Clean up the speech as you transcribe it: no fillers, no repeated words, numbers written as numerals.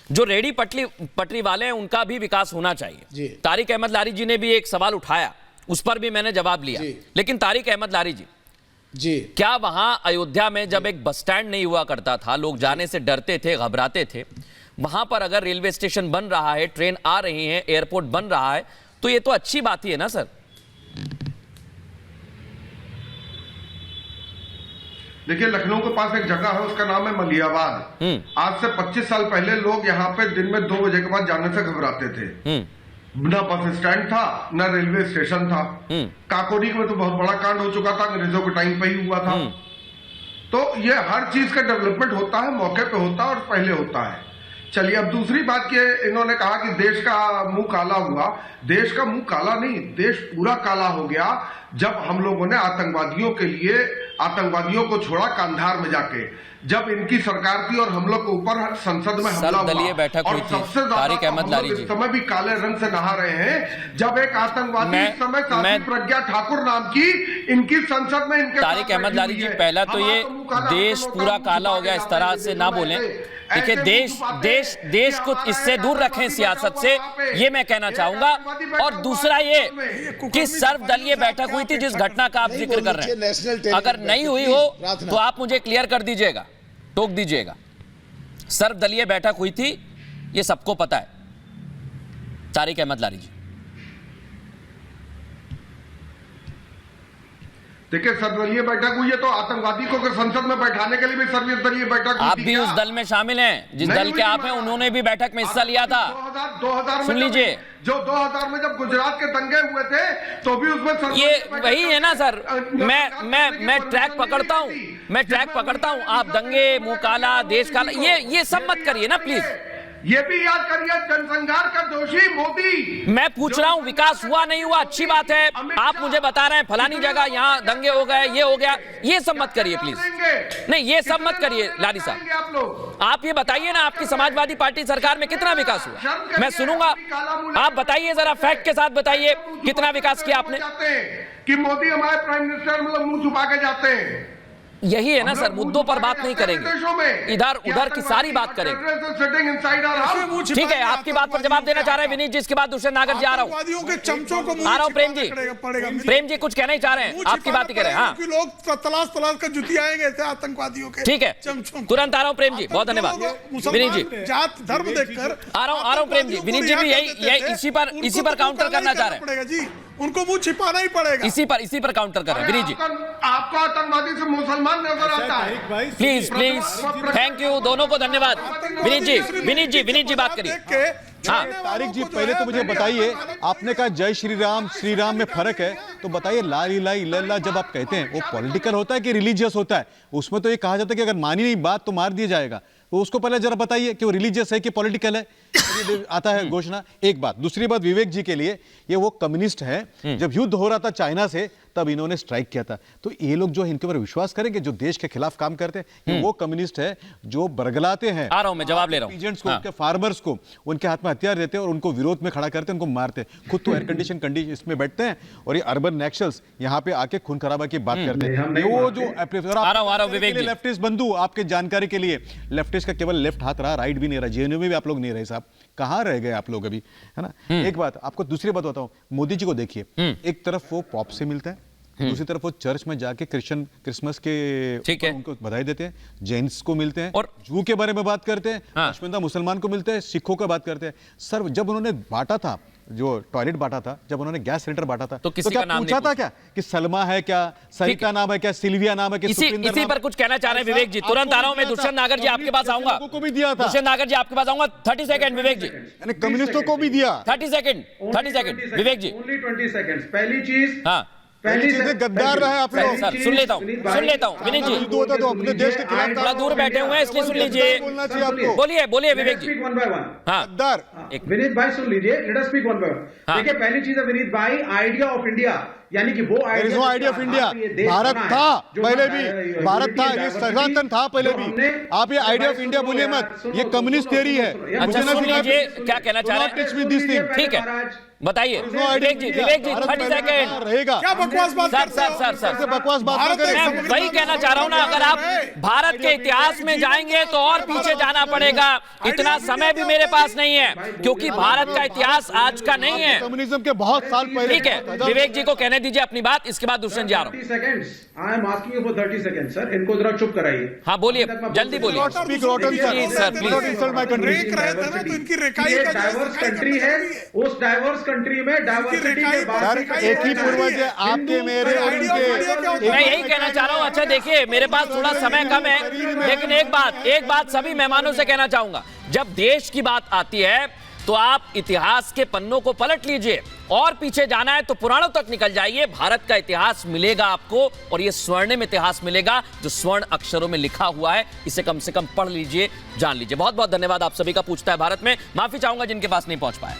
जो रेडी पटरी वाले हैं उनका भी विकास होना चाहिए। तारिक अहमद लारी जी ने भी एक सवाल उठाया, उस पर भी मैंने जवाब लिया। लेकिन तारिक अहमद लारी जी, क्या वहां अयोध्या में जब एक बस स्टैंड नहीं हुआ करता था, लोग जाने से डरते थे, घबराते थे, वहां पर अगर रेलवे स्टेशन बन रहा है, ट्रेन आ रही है, एयरपोर्ट बन रहा है, तो ये तो अच्छी बात ही है ना सर। देखिए, लखनऊ के पास एक जगह है, उसका नाम है मलियाबाद। आज से 25 साल पहले लोग यहाँ पे दिन में 2 बजे के बाद जाने से घबराते थे। न बस स्टैंड था, न रेलवे स्टेशन था। काकोरी में तो बहुत बड़ा कांड हो चुका था, अंग्रेजों के टाइम पे ही हुआ था। तो ये हर चीज का डेवलपमेंट होता है, मौके पे होता है और पहले होता है। चलिए, अब दूसरी बात ये, इन्होंने कहा कि देश का मुंह काला हुआ। देश का मुंह काला नहीं, देश पूरा काला हो गया जब हम लोगों ने आतंकवादियों को छोड़ा कांधार में जाके। जब इनकी सरकार थी और हम लोग के ऊपर संसद में हमला हुआ बैठक हुई थी, तारिक अहमद लारी जी इस समय भी काले रंग से नहा रहे हैं। जब एक आतंकवादी इस समय साध्वी प्रज्ञा ठाकुर नाम की इनकी संसद में इनके तारिक अहमद लारी जी, पहला तो ये देश पूरा काला हो गया इस तरह से ना बोलें। देखिए, देश को इससे दूर रखें सियासत से, ये मैं कहना चाहूंगा। और दूसरा ये कि सर्वदलीय बैठक हुई थी जिस घटना का आप जिक्र कर रहे हैं, अगर नहीं हुई हो तो आप मुझे क्लियर कर दीजिएगा, टोक दीजिएगा। सर्वदलीय बैठक हुई थी, ये सबको पता है। तारिक अहमद लारी जी, देखिए, सर्वदलीय बैठक हुई है तो आतंकवादी को संसद में बैठाने के लिए भी सर्वदलीय बैठक आप भी उस दल में शामिल हैं, जिस दल के आप हैं, उन्होंने भी बैठक में हिस्सा लिया था। 2000 सुन लीजिए, जो 2000 में जब गुजरात के दंगे हुए थे तो भी उसमें ये वही है ना सर। मैं ट्रैक पकड़ता हूं, आप दंगे, मुंह काला, देश काला, ये सब मत करिए ना प्लीज। ये भी याद करिए, जनसंहार का दोषी मोदी। मैं पूछ रहा हूं, विकास हुआ नहीं हुआ, अच्छी बात है। आप मुझे बता रहे हैं फलानी जगह यहां दंगे हो गए, ये हो गया, ये सब मत करिए प्लीज। नहीं, ये सब मत करिए लारी साहब। आप ये बताइए ना, आपकी समाजवादी पार्टी सरकार में कितना विकास हुआ, मैं सुनूंगा। आप बताइए जरा, फैक्ट के साथ बताइए कितना विकास किया आपने। कि मोदी हमारे प्राइम मिनिस्टर मतलब मुंह छुपा के जाते हैं। यही है ना सर, मुद्दों पर बात नहीं करेंगे, इधर उधर की सारी बात करेंगे। ठीक है, आपकी बात पर जवाब देना चाह रहे हैं विनीत जी, इसके बाद दूसरे नागर जी आ रहा हूं। आ रहा हूं प्रेम जी कुछ कहना ही चाह रहे हैं, आपकी बात ही कह रहे हैं। हाँ, लोग तलाश कर जुटी आएंगे ऐसे आतंकवादियों के। ठीक है, तुरंत आ रहा हूं प्रेम जी, बहुत धन्यवाद विनीत जी। जात धर्म देखकर आ रहा हूं प्रेम जी। विनीत जी भी यही इसी पर काउंटर करना चाह रहे हैं। उनको मुंह छिपाना ही पड़ेगा। इसी पर काउंटर कर रहे हैं विनीत जी। आपको आतंकवादी से मुसलमान नजर आता है। प्लीज थैंक यू, दोनों को धन्यवाद। विनीत जी बात करिए। हाँ, तारिक जी, पहले तो मुझे बताइए, आपने कहा जय श्री राम में फर्क है, तो बताइए ला इलाहा इल्लल्लाह जब आप कहते हैं वो पॉलिटिकल होता है कि रिलीजियस होता है? उसमें तो ये कहा जाता है कि अगर मानी नहीं बात तो मार दिया जाएगा। तो उसको पहले जरा बताइए कि वो रिलीजियस है कि पॉलिटिकल है। आता है घोषणा, एक बात। दूसरी बात, विवेक जी के लिए, ये वो कम्युनिस्ट है, जब युद्ध हो रहा था चाइना से तब इन्होंने स्ट्राइक किया था। तो ये लोग जो इनके ऊपर विश्वास करेंगे, जो देश के खिलाफ काम करते हैं, ये वो कम्युनिस्ट है जो बरगलाते हैं। आ रहा हूं मैं, जवाब ले रहा हूं। एजेंट्स को, उनके फार्मर्स को, उनके हाथ में हथियार देते हैं और उनको विरोध में खड़ा करते हैं, उनको मारते हैं। खुद तो एयर कंडीशन इसमें बैठते हैं और ये अर्बन नक्सल्स यहाँ पे आके खून खराबा की बात करते हैं। वो जो लेफ्टिस्ट बंधु, आपके जानकारी के लिए, लेफ्टिस्ट का केवल लेफ्ट हाथ रहा, राइट भी नहीं रहा। जेएनयू में भी आप लोग नहीं रहे साहब, कहां रह गए आप लोग अभी, है ना। एक बात आपको, दूसरी बात बताऊं, मोदी जी को देखिए, एक तरफ वो पॉप से मिलता है, दूसरी तरफ वो चर्च में जाके क्रिसमस के उनको बधाई देते हैं, जैन्स को मिलते हैं और जू के बारे में बात करते हैं, पश्मीना मुसलमान को मिलते हैं, सिखों का बात करते हैं। सर, जब उन्होंने बांटा था, जो टॉयलेट बांटा था, जब उन्होंने गैस सिलेंडर बांटा था, तो क्या पूछा था क्या कि सलमा है क्या, सरिता नाम है क्या, सिल्विया नाम है क्या? इसी पर कुछ कहना चाह रहे हैं विवेक जी। तुरंत आ रहा हूं मैं, दुष्यंत नागर जी आपके पास आऊंगा। को भी दिया था दुष्यंत नागर जी आपके पास आऊंगा। 30 सेकंड विवेक जी। यानी कम्युनिस्टों को भी दिया। 30 second Vivek ji. Only 20 seconds. पहली चीज, पहली चीज गद्दार रहे आप लोग। सर, सुन लेता हूं विनीत जी, तो अपने देश के खिलाफ थोड़ा दूर बैठे हुए हैं, इसलिए सुन लीजिए। बोलना चाहिए आपको। बोलिए Vivek ji. One by one. हाँ, गद्दार। विनीत भाई सुन लीजिए, let us speak one by one. देखिए, पहली चीज है विनीत भाई, आइडिया ऑफ इंडिया, यानी कि वो आइडिया ऑफ इंडिया भारत था पहले भी, भारत था, ये सनातन था पहले भी। आप ये आइडिया ऑफ इंडिया बोलिए मत, ये कम्युनिस्ट थियरी है। अच्छा, सुन लीजिए क्या कहना चाह रहे हैं। ठीक है, बताइए विवेक जी 30 सेकंड रहेगा। क्या बकवास बात करते हो? सर बकवास बात भारत करें। एक मैं वही कहना चाह रहा हूं ना, अगर आप भारत के इतिहास में जाएंगे तो और पीछे जाना पड़ेगा। इतना समय भी मेरे पास नहीं है, क्योंकि भारत का इतिहास आज का नहीं है। कम्युनिज्म के बहुत साल पहले। ठीक है, विवेक जी को कहने दीजिए अपनी बात, इसके बाद दुष्यंत जी आ रहा हूं। 30 seconds. I am asking you for 30 seconds, sir. इनको जरा चुप कराइए। हाँ बोलिए, जल्दी बोलिए। Speak Rotten, sir. Please, sir, please. Do not insult my country. Break रहे थे ना, तो इनकी रेकाई ये का जो डाइवर्स सिखाई कंट्री करना है, जरूरी है। उस डाइवर्स कंट्री में डाइवर्सिटी के रेकाई बाद पर सर, एक ही पूर्वज है, आपके मेरे और उनके। मैं यही कहना चाह रहा हूं। अच्छा देखिए, मेरे पास थोड़ा समय कम है, लेकिन एक बात सभी मेहमानों से कहना चाहूंगा, जब देश की बात आती है तो आप इतिहास के पन्नों को पलट लीजिए, और पीछे जाना है तो पुराणों तक निकल जाइए। भारत का इतिहास मिलेगा आपको, और ये स्वर्णिम इतिहास मिलेगा जो स्वर्ण अक्षरों में लिखा हुआ है। इसे कम से कम पढ़ लीजिए, जान लीजिए। बहुत बहुत धन्यवाद आप सभी का। पूछता है भारत में माफी चाहूंगा जिनके पास नहीं पहुंच पाया।